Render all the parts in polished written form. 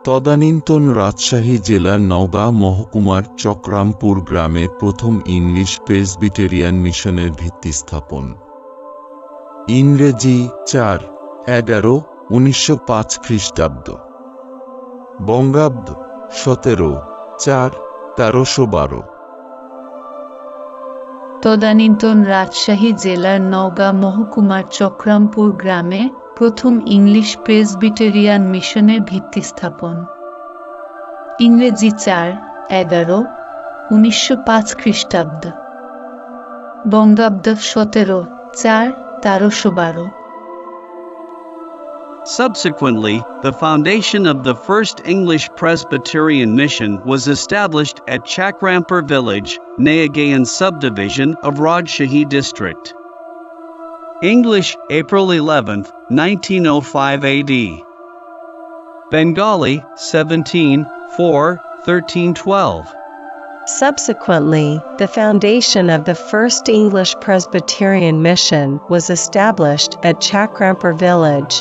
তদানীন্তন রাজশাহী জেলার নওগাঁ মহকুমার চকরামপুর গ্রামে প্রথম ইংলিশ প্রেসবিটেরিয়ান মিশনের ভিত্তি স্থাপন। ইংরেজি 4/11/1905 খ্রিস্টাব্দ, বঙ্গাব্দ 17/4/1312। তদানীন্তন রাজশাহী জেলার নওগাঁ মহকুমার চকরামপুর গ্রামে প্রথম ইংলিশ প্রেসবিটেরিয়ান মিশনের ভিত্তি স্থাপন। ইংরেজি 4/11/1905 খ্রিস্টাব্দ, বঙ্গাব্দ 17/4/1312। Subsequently, the foundation of the first English Presbyterian mission was established at Chakrampur village, Nayagaon subdivision of Rajshahi district. English, April 11, 1905 AD. Bengali, 17/4/1312. Subsequently, the foundation of the first English Presbyterian mission was established at Chakrampur village,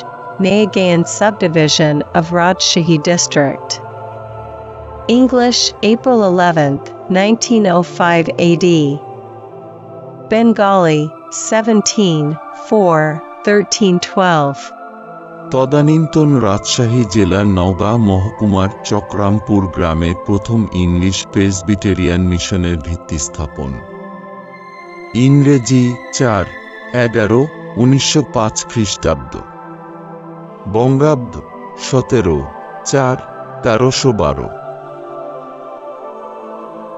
Nayagaon subdivision of Rajshahi district. English, April 11, 1905 AD. Bengali, 17/4/1312. তদানীন্তন রাজশাহী জেলার নওগাঁ মহকুমার চকরামপুর গ্রামে প্রথম English Presbyterian মিশনের ভিত্তি স্থাপন। ইংরেজি 4/11/1905 খ্রিস্টাব্দ, বঙ্গাব্দ 17/4/1312।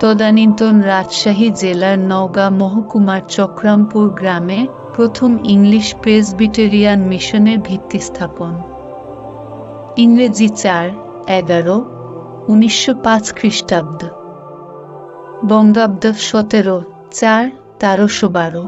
তদানীন্তন রাজশাহী জেলার নওগাঁ মহকুমার চকরামপুর গ্রামে প্রথম ইংলিশ প্রেসবিটেরিয়ান মিশনের ভিত্তি স্থাপন। ইংরেজি 4/11/1905 খ্রিস্টাব্দ, বঙ্গাব্দ 17/4/1312।